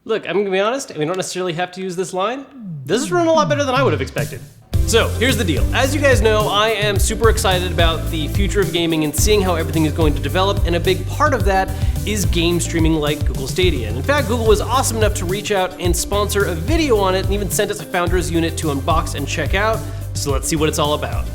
Look, I'm gonna be honest, and we don't necessarily have to use this line. This is running a lot better than I would have expected. So here's the deal. As you guys know, I am super excited about the future of gaming and seeing how everything is going to develop, and a big part of that is game streaming like Google Stadia. And in fact, Google was awesome enough to reach out and sponsor a video on it and even sent us a founders unit to unbox and check out. So let's see what it's all about.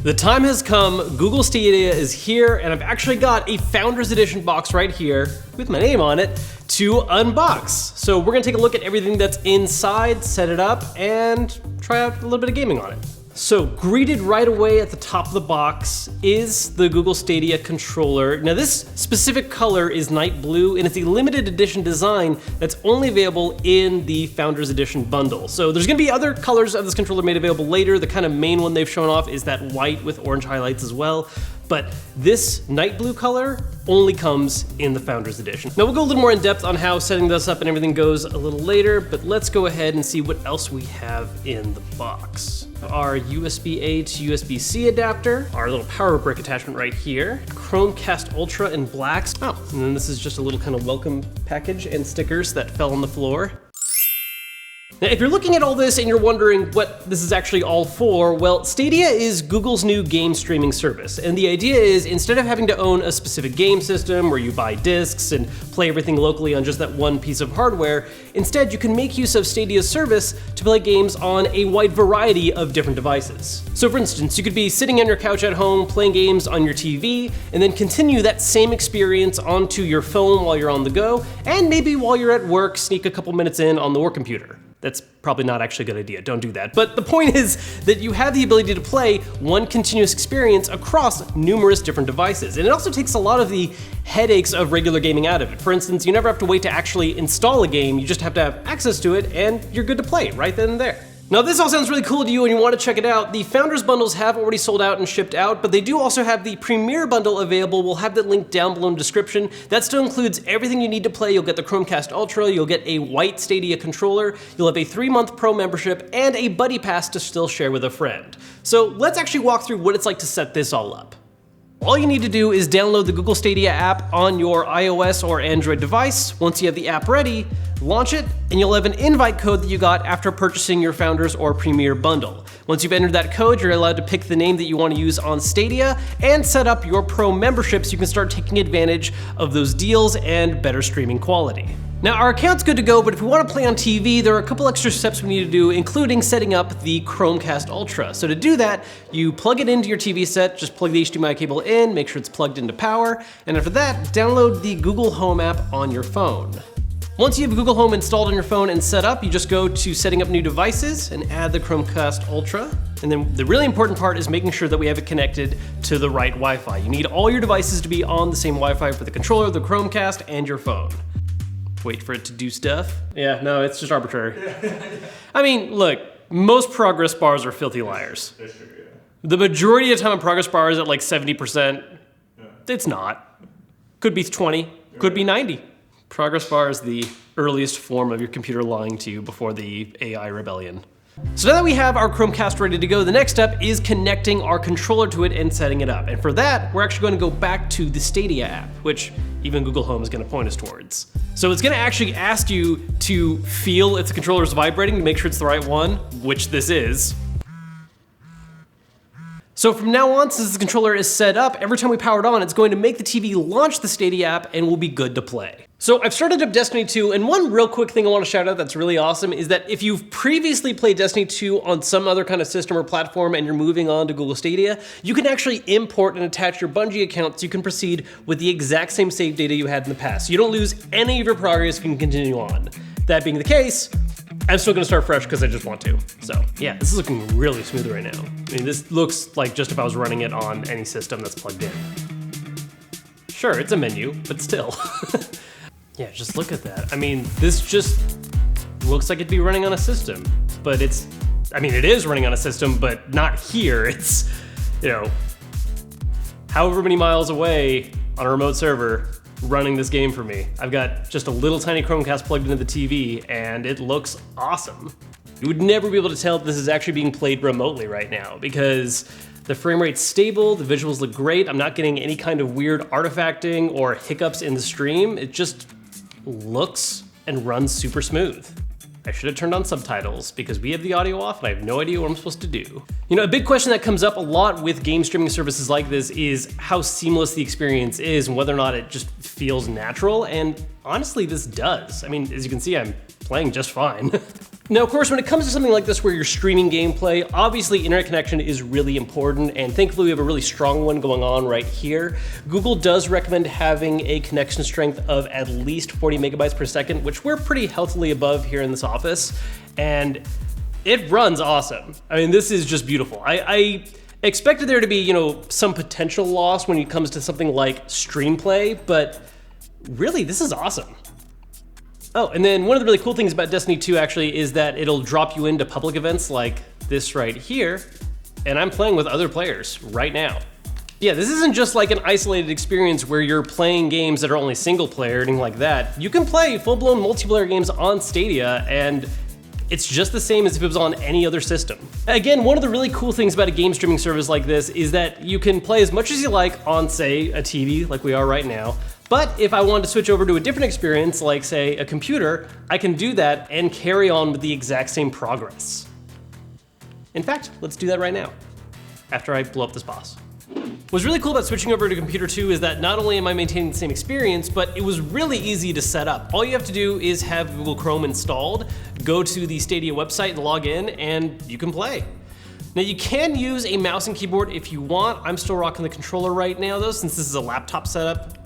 The time has come, Google Stadia is here, and I've actually got a Founders Edition box right here with my name on it to unbox. So we're gonna take a look at everything that's inside, set it up, and try out a little bit of gaming on it. So greeted right away at the top of the box is the Google Stadia controller. Now this specific color is night blue, and it's a limited edition design that's only available in the Founders Edition bundle. So there's gonna be other colors of this controller made available later. The kind of main one they've shown off is that white with orange highlights as well. But this night blue color only comes in the Founders Edition. Now we'll go a little more in depth on how setting this up and everything goes a little later, but let's go ahead and see what else we have in the box. Our USB-A to USB-C adapter, our little power brick attachment right here, Chromecast Ultra in black. Oh, and then this is just a little kind of welcome package and stickers that fell on the floor. Now, if you're looking at all this and you're wondering what this is actually all for, well, Stadia is Google's new game streaming service. And the idea is, instead of having to own a specific game system where you buy discs and play everything locally on just that one piece of hardware, instead you can make use of Stadia's service to play games on a wide variety of different devices. So for instance, you could be sitting on your couch at home playing games on your TV, and then continue that same experience onto your phone while you're on the go, and maybe while you're at work, sneak a couple minutes in on the work computer. That's probably not actually a good idea, don't do that. But the point is that you have the ability to play one continuous experience across numerous different devices. And it also takes a lot of the headaches of regular gaming out of it. For instance, you never have to wait to actually install a game, you just have to have access to it and you're good to play right then and there. Now, if this all sounds really cool to you and you want to check it out, the Founders Bundles have already sold out and shipped out, but they do also have the Premier Bundle available. We'll have that link down below in the description. That still includes everything you need to play. You'll get the Chromecast Ultra, you'll get a white Stadia controller, you'll have a 3-month Pro membership, and a Buddy Pass to still share with a friend. So let's actually walk through what it's like to set this all up. All you need to do is download the Google Stadia app on your iOS or Android device. Once you have the app ready, launch it, and you'll have an invite code that you got after purchasing your Founders or Premier bundle. Once you've entered that code, you're allowed to pick the name that you want to use on Stadia and set up your Pro membership so you can start taking advantage of those deals and better streaming quality. Now, our account's good to go, but if we want to play on TV, there are a couple extra steps we need to do, including setting up the Chromecast Ultra. So to do that, you plug it into your TV set, just plug the HDMI cable in, make sure it's plugged into power, and after that, download the Google Home app on your phone. Once you have Google Home installed on your phone and set up, you just go to setting up new devices and add the Chromecast Ultra. And then the really important part is making sure that we have it connected to the right Wi-Fi. You need all your devices to be on the same Wi-Fi for the controller, the Chromecast, and your phone. Wait for it to do stuff. Yeah, no, it's just arbitrary. I mean, look, most progress bars are filthy liars. That's true, yeah. The majority of the time a progress bar is at like 70%. Yeah. It's not. Could be 20, could be 90. Progress bar is the earliest form of your computer lying to you before the AI rebellion. So now that we have our Chromecast ready to go, the next step is connecting our controller to it and setting it up. And for that, we're actually going to go back to the Stadia app, which even Google Home is going to point us towards. So it's going to actually ask you to feel if the controller is vibrating to make sure it's the right one, which this is. So from now on, since the controller is set up, every time we power it on, it's going to make the TV launch the Stadia app and we'll be good to play. So I've started up Destiny 2, and one real quick thing I want to shout out that's really awesome is that if you've previously played Destiny 2 on some other kind of system or platform and you're moving on to Google Stadia, you can actually import and attach your Bungie account so you can proceed with the exact same save data you had in the past. So you don't lose any of your progress, you can continue on. That being the case, I'm still gonna start fresh because I just want to. So yeah, this is looking really smooth right now. I mean, this looks like just if I was running it on any system that's plugged in. Sure, it's a menu, but still. Yeah, just look at that. I mean, this just looks like it'd be running on a system, but it is running on a system, but not here. It's, you know, however many miles away on a remote server running this game for me. I've got just a little tiny Chromecast plugged into the TV and it looks awesome. You would never be able to tell if this is actually being played remotely right now because the frame rate's stable, the visuals look great, I'm not getting any kind of weird artifacting or hiccups in the stream. It just looks and runs super smooth. I should have turned on subtitles because we have the audio off and I have no idea what I'm supposed to do. You know, a big question that comes up a lot with game streaming services like this is how seamless the experience is and whether or not it just feels natural, and honestly, this does. I mean, as you can see, I'm playing just fine. Now, of course, when it comes to something like this where you're streaming gameplay, obviously internet connection is really important, and thankfully we have a really strong one going on right here. Google does recommend having a connection strength of at least 40 megabytes per second, which we're pretty healthily above here in this office, and it runs awesome. I mean, this is just beautiful. I expected there to be, you know, some potential loss when it comes to something like stream play, but really, this is awesome. Oh, and then one of the really cool things about Destiny 2 actually is that it'll drop you into public events like this right here, and I'm playing with other players right now. Yeah, this isn't just like an isolated experience where you're playing games that are only single player or anything like that. You can play full-blown multiplayer games on Stadia, and it's just the same as if it was on any other system. Again, one of the really cool things about a game streaming service like this is that you can play as much as you like on, say, a TV like we are right now. But if I wanted to switch over to a different experience, like say a computer, I can do that and carry on with the exact same progress. In fact, let's do that right now, after I blow up this boss. What's really cool about switching over to computer 2 is that not only am I maintaining the same experience, but it was really easy to set up. All you have to do is have Google Chrome installed, go to the Stadia website and log in, and you can play. Now you can use a mouse and keyboard if you want. I'm still rocking the controller right now though, since this is a laptop setup.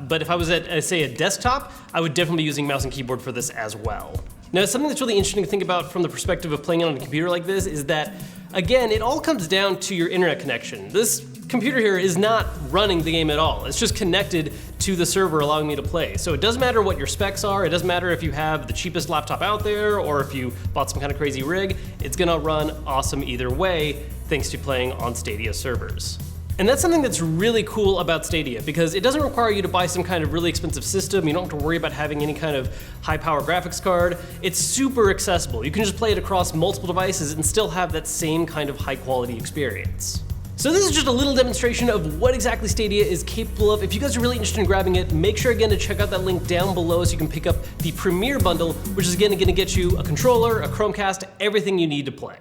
But if I was at, say, a desktop, I would definitely be using mouse and keyboard for this as well. Now, something that's really interesting to think about from the perspective of playing on a computer like this is that, again, it all comes down to your internet connection. This computer here is not running the game at all. It's just connected to the server allowing me to play. So it doesn't matter what your specs are, it doesn't matter if you have the cheapest laptop out there or if you bought some kind of crazy rig, it's gonna run awesome either way, thanks to playing on Stadia servers. And that's something that's really cool about Stadia because it doesn't require you to buy some kind of really expensive system. You don't have to worry about having any kind of high power graphics card. It's super accessible. You can just play it across multiple devices and still have that same kind of high quality experience. So this is just a little demonstration of what exactly Stadia is capable of. If you guys are really interested in grabbing it, make sure again to check out that link down below so you can pick up the Premier bundle, which is again gonna get you a controller, a Chromecast, everything you need to play.